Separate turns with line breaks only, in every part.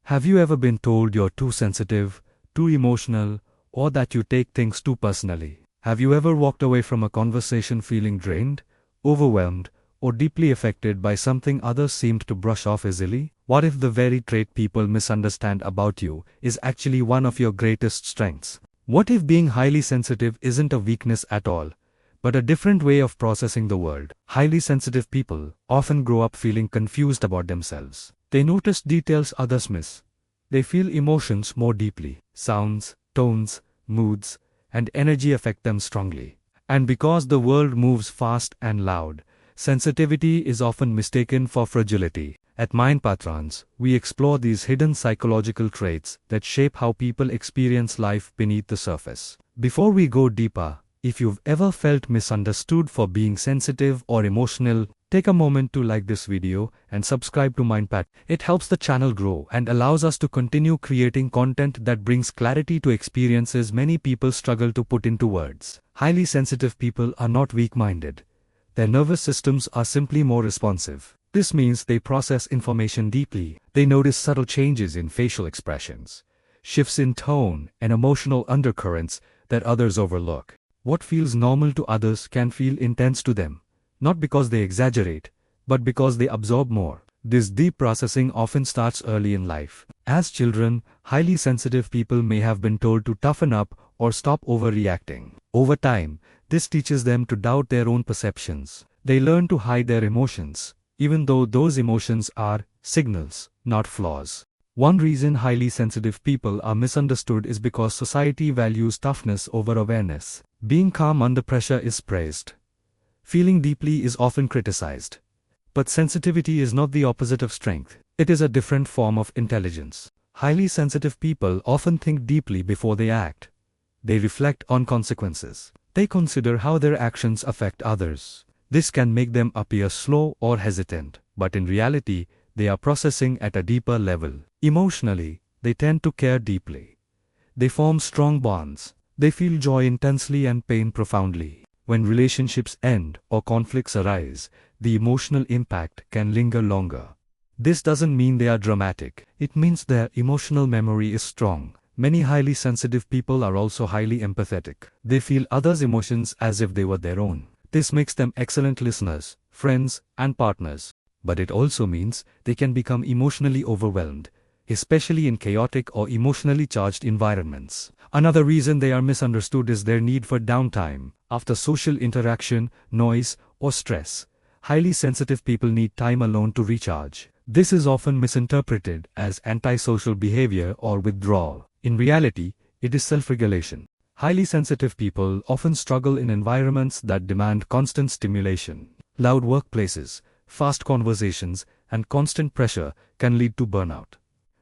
Have you ever been told you're too sensitive, too emotional, or that you take things too personally? Have you ever walked away from a conversation feeling drained, overwhelmed, or deeply affected by something others seemed to brush off easily? What if the very trait people misunderstand about you is actually one of your greatest strengths? What if being highly sensitive isn't a weakness at all, but a different way of processing the world? Highly sensitive people often grow up feeling confused about themselves. They notice details others miss. They feel emotions more deeply. Sounds, tones, moods, and energy affect them strongly. And because the world moves fast and loud, sensitivity is often mistaken for fragility. At Pattrens, we explore these hidden psychological traits that shape how people experience life beneath the surface. Before we go deeper, if you've ever felt misunderstood for being sensitive or emotional, take a moment to like this video and subscribe to Pattrens. It helps the channel grow and allows us to continue creating content that brings clarity to experiences many people struggle to put into words. Highly sensitive people are not weak-minded. Their nervous systems are simply more responsive. This means they process information deeply. They notice subtle changes in facial expressions, shifts in tone, and emotional undercurrents that others overlook. What feels normal to others can feel intense to them, not because they exaggerate, but because they absorb more. This deep processing often starts early in life. As children, highly sensitive people may have been told to toughen up or stop overreacting. Over time, this teaches them to doubt their own perceptions. They learn to hide their emotions, even though those emotions are signals, not flaws. One reason highly sensitive people are misunderstood is because society values toughness over awareness. Being calm under pressure is praised. Feeling deeply is often criticized. But sensitivity is not the opposite of strength. It is a different form of intelligence. Highly sensitive people often think deeply before they act. They reflect on consequences. They consider how their actions affect others. This can make them appear slow or hesitant, but in reality, they are processing at a deeper level. Emotionally, they tend to care deeply. They form strong bonds. They feel joy intensely and pain profoundly. When relationships end or conflicts arise, the emotional impact can linger longer. This doesn't mean they are dramatic. It means their emotional memory is strong. Many highly sensitive people are also highly empathetic. They feel others' emotions as if they were their own. This makes them excellent listeners, friends, and partners. But it also means they can become emotionally overwhelmed, especially in chaotic or emotionally charged environments. Another reason they are misunderstood is their need for downtime. After social interaction, noise, or stress, highly sensitive people need time alone to recharge. This is often misinterpreted as antisocial behavior or withdrawal. In reality, it is self-regulation. Highly sensitive people often struggle in environments that demand constant stimulation. Loud workplaces, fast conversations, and constant pressure can lead to burnout.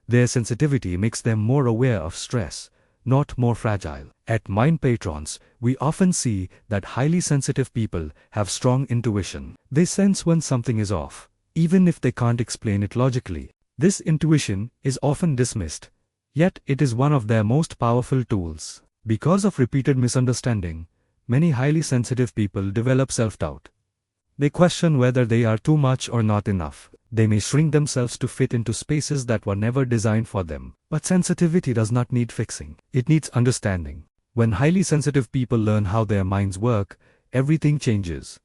Their sensitivity makes them more aware of stress, not more fragile. At Pattrens, we often see that highly sensitive people have strong intuition. They sense when something is off, even if they can't explain it logically. This intuition is often dismissed, yet it is one of their most powerful tools. Because of repeated misunderstanding, many highly sensitive people develop self-doubt. They question whether they are too much or not enough. They may shrink themselves to fit into spaces that were never designed for them. But sensitivity does not need fixing. It needs understanding. When highly sensitive people learn how their minds work, everything changes.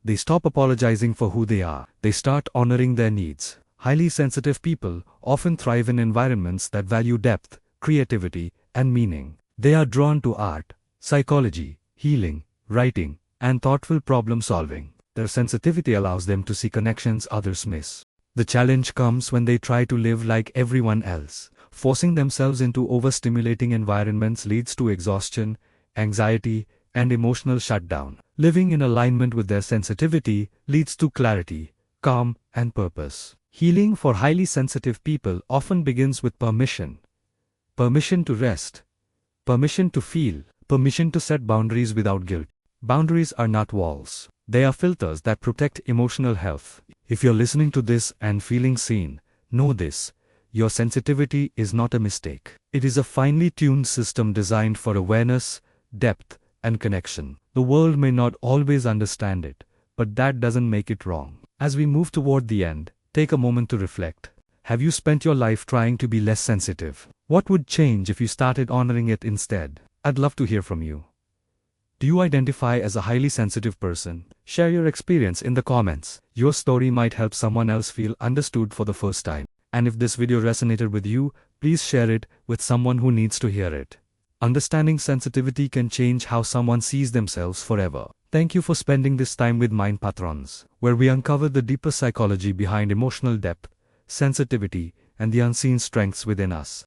They stop apologizing for who they are. They start honoring their needs. Highly sensitive people often thrive in environments that value depth, creativity, and meaning. They are drawn to art, psychology, healing, writing, and thoughtful problem solving. Their sensitivity allows them to see connections others miss. The challenge comes when they try to live like everyone else. Forcing themselves into overstimulating environments leads to exhaustion, anxiety, and emotional shutdown. Living in alignment with their sensitivity leads to clarity, calm, and purpose. Healing for highly sensitive people often begins with permission. Permission to rest. Permission to feel. Permission to set boundaries without guilt. Boundaries are not walls. They are filters that protect emotional health. If you're listening to this and feeling seen, know this: your sensitivity is not a mistake. It is a finely tuned system designed for awareness, depth, and connection. The world may not always understand it, but that doesn't make it wrong. As we move toward the end, take a moment to reflect. Have you spent your life trying to be less sensitive? What would change if you started honoring it instead? I'd love to hear from you. Do you identify as a highly sensitive person? Share your experience in the comments. Your story might help someone else feel understood for the first time. And if this video resonated with you, please share it with someone who needs to hear it. Understanding sensitivity can change how someone sees themselves forever. Thank you for spending this time with Pattrens, where we uncover the deeper psychology behind emotional depth, sensitivity, and the unseen strengths within us.